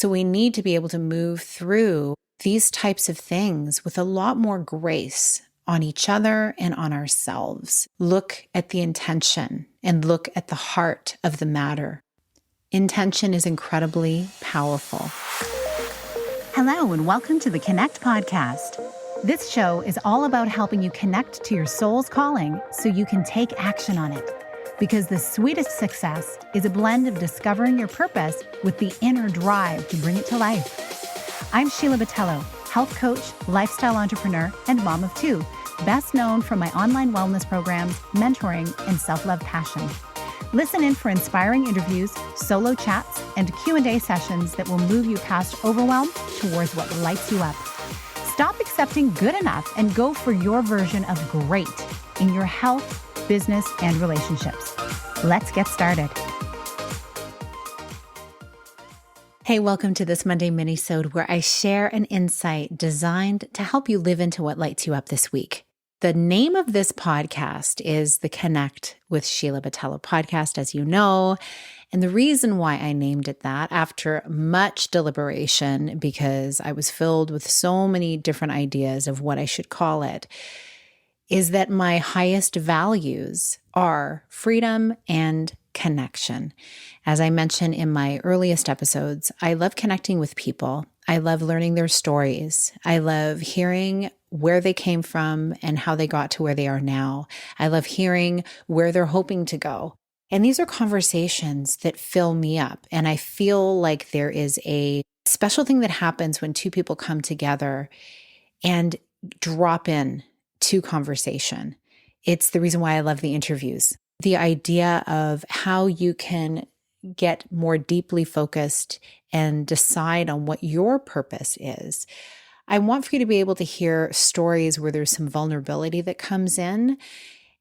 So we need to be able to move through these types of things with a lot more grace on each other and on ourselves. Look at the intention and look at the heart of the matter. Intention is incredibly powerful. Hello, and welcome to the Connect podcast. This show is all about helping you connect to your soul's calling so you can take action on it. Because the sweetest success is a blend of discovering your purpose with the inner drive to bring it to life. I'm Sheila, health coach, lifestyle entrepreneur, and mom of two, best known for my online wellness programs, mentoring, and self-love passion. Listen in for inspiring interviews, solo chats, and Q&A sessions that will move you past overwhelm towards what lights you up. Stop accepting good enough and go for your version of great in your health, business, and relationships. Let's get started. Hey, welcome to this Monday mini-sode where I share an insight designed to help you live into what lights you up this week. The name of this podcast is the Connect with Sheila podcast, as you know. And the reason why I named it that, after much deliberation, because I was filled with so many different ideas of what I should call it, is that my highest values are freedom and connection. As I mentioned in my earliest episodes, I love connecting with people. I love learning their stories. I love hearing where they came from and how they got to where they are now. I love hearing where they're hoping to go. And these are conversations that fill me up. And I feel like there is a special thing that happens when two people come together and drop in to conversation. It's the reason why I love the interviews. The idea of how you can get more deeply focused and decide on what your purpose is. I want for you to be able to hear stories where there's some vulnerability that comes in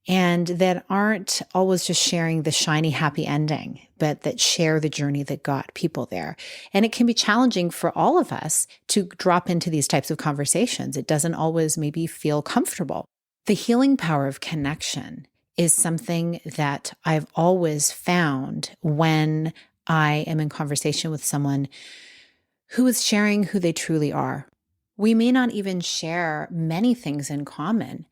and that aren't always just sharing the shiny, happy ending, but that share the journey that got people there. And it can be challenging for all of us to drop into these types of conversations. It doesn't always maybe feel comfortable. The healing power of connection is something that I've always found when I am in conversation with someone who is sharing who they truly are. We may not even share many things in common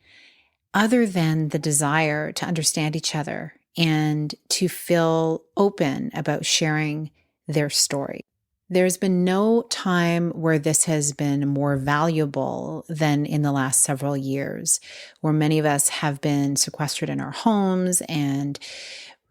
other than the desire to understand each other and to feel open about sharing their story. There's been no time where this has been more valuable than in the last several years, where many of us have been sequestered in our homes and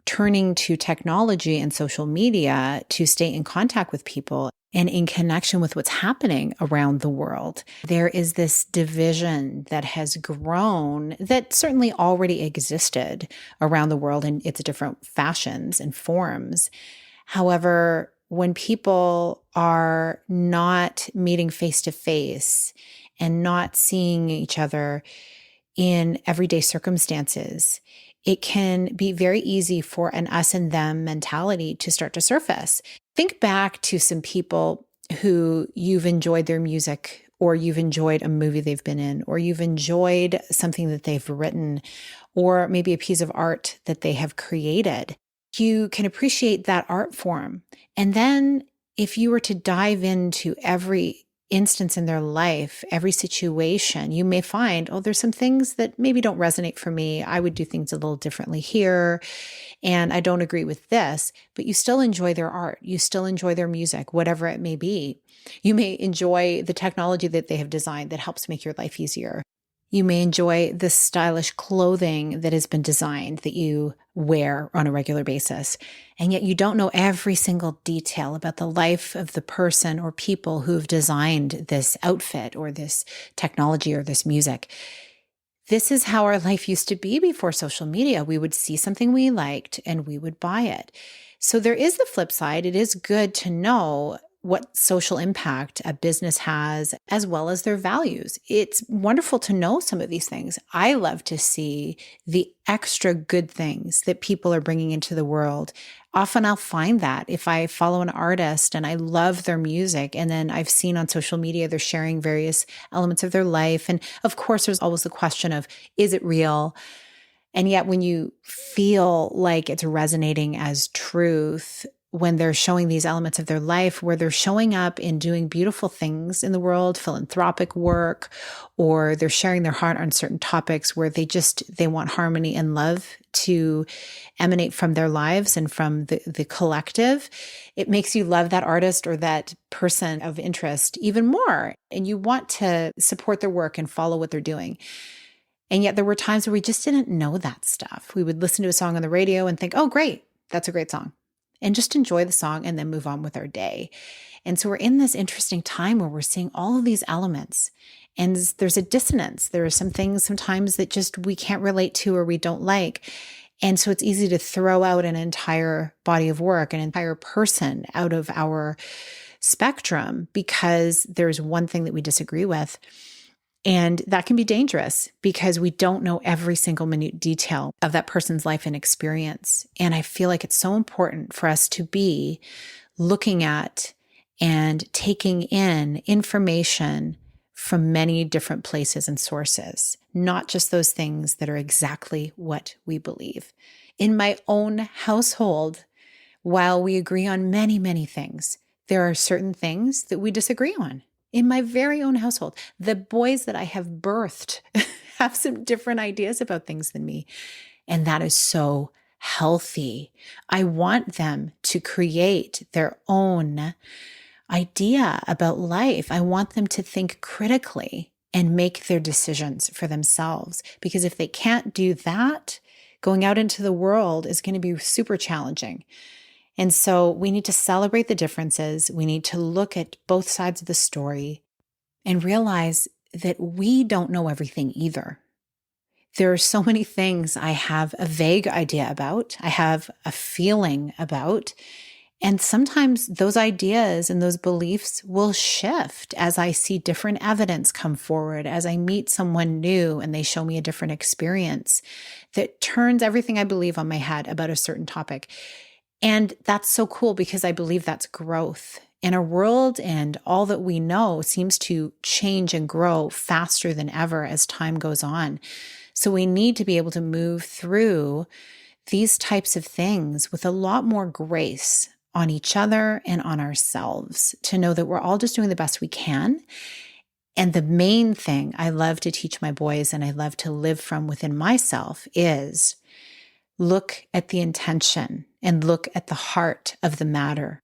turning to technology and social media to stay in contact with people and in connection with what's happening around the world. There is this division that has grown that certainly already existed around the world in its different fashions and forms. However, when people are not meeting face to face and not seeing each other in everyday circumstances, it can be very easy for an us and them mentality to start to surface. Think back to some people who you've enjoyed their music, or you've enjoyed a movie they've been in, or you've enjoyed something that they've written, or maybe a piece of art that they have created. You can appreciate that art form. And then if you were to dive into every instance in their life, every situation, you may find, oh, there's some things that maybe don't resonate for me. I would do things a little differently here. And I don't agree with this, but you still enjoy their art. You still enjoy their music, whatever it may be. You may enjoy the technology that they have designed that helps make your life easier. You may enjoy the stylish clothing that has been designed that you wear on a regular basis. And yet you don't know every single detail about the life of the person or people who've designed this outfit or this technology or this music. This is how our life used to be before social media. We would see something we liked and we would buy it. So there is the flip side. It is good to know what social impact a business has, as well as their values. It's wonderful to know some of these things. I love to see the extra good things that people are bringing into the world. Often I'll find that if I follow an artist and I love their music, and then I've seen on social media they're sharing various elements of their life. And of course, there's always the question of, is it real? And yet when you feel like it's resonating as truth, when they're showing these elements of their life where they're showing up and doing beautiful things in the world, philanthropic work, or they're sharing their heart on certain topics where they want harmony and love to emanate from their lives and from the collective, it makes you love that artist or that person of interest even more. And you want to support their work and follow what they're doing. And yet there were times where we just didn't know that stuff. We would listen to a song on the radio and think, oh, great, that's a great song, and just enjoy the song and then move on with our day. And so we're in this interesting time where we're seeing all of these elements, and there's a dissonance. There are some things sometimes that just we can't relate to or we don't like. And so it's easy to throw out an entire body of work, an entire person out of our spectrum because there's one thing that we disagree with. And that can be dangerous because we don't know every single minute detail of that person's life and experience. And I feel like it's so important for us to be looking at and taking in information from many different places and sources, not just those things that are exactly what we believe. In my own household, while we agree on many, many things, there are certain things that we disagree on. In my very own household, the boys that I have birthed have some different ideas about things than me. And that is so healthy. I want them to create their own idea about life. I want them to think critically and make their decisions for themselves. Because if they can't do that, going out into the world is going to be super challenging. And so we need to celebrate the differences. We need to look at both sides of the story and realize that we don't know everything either. There are so many things I have a vague idea about, I have a feeling about, and sometimes those ideas and those beliefs will shift as I see different evidence come forward, as I meet someone new and they show me a different experience that turns everything I believe on my head about a certain topic. And that's so cool because I believe that's growth. And our world and all that we know seems to change and grow faster than ever as time goes on. So we need to be able to move through these types of things with a lot more grace on each other and on ourselves, to know that we're all just doing the best we can. And the main thing I love to teach my boys and I love to live from within myself is look at the intention and look at the heart of the matter.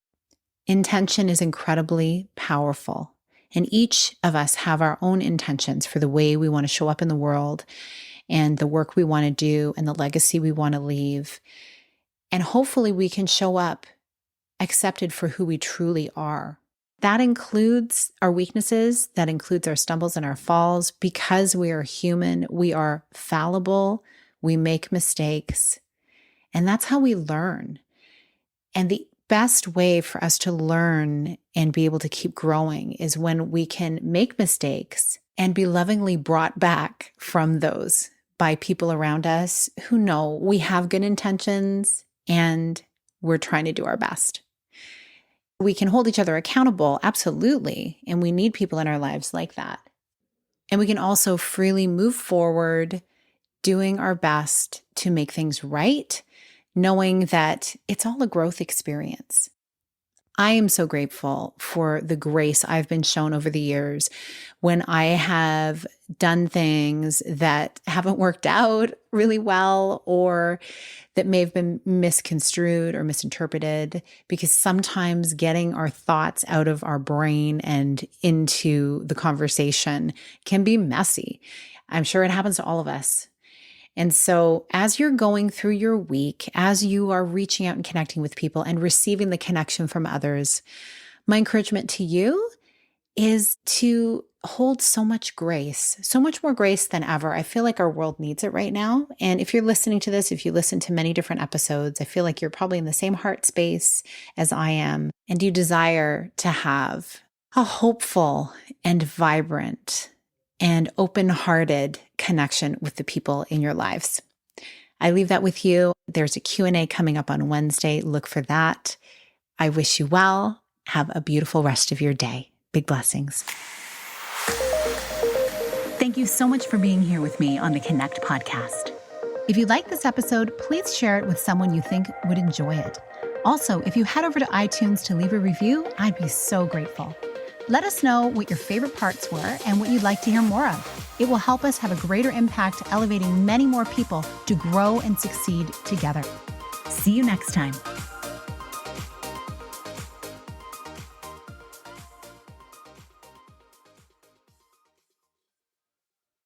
Intention is incredibly powerful, and each of us have our own intentions for the way we want to show up in the world and the work we want to do and the legacy we want to leave. And hopefully we can show up accepted for who we truly are. That includes our weaknesses, that includes our stumbles and our falls. Because we are human, we are fallible, we make mistakes, and that's how we learn. And the best way for us to learn and be able to keep growing is when we can make mistakes and be lovingly brought back from those by people around us who know we have good intentions and we're trying to do our best. We can hold each other accountable, absolutely, and we need people in our lives like that. And we can also freely move forward, doing our best to make things right, knowing that it's all a growth experience. I am so grateful for the grace I've been shown over the years when I have done things that haven't worked out really well or that may have been misconstrued or misinterpreted, because sometimes getting our thoughts out of our brain and into the conversation can be messy. I'm sure it happens to all of us. And so as you're going through your week, as you are reaching out and connecting with people and receiving the connection from others, my encouragement to you is to hold so much grace, so much more grace than ever. I feel like our world needs it right now. And if you're listening to this, if you listen to many different episodes, I feel like you're probably in the same heart space as I am. And you desire to have a hopeful and vibrant and open-hearted connection with the people in your lives. I leave that with you. There's a Q&A coming up on Wednesday. Look for that. I wish you well. Have a beautiful rest of your day. Big blessings. Thank you so much for being here with me on the Connect podcast. If you like this episode, please share it with someone you think would enjoy it. Also, if you head over to iTunes to leave a review, I'd be so grateful. Let us know what your favorite parts were and what you'd like to hear more of. It will help us have a greater impact, elevating many more people to grow and succeed together. See you next time.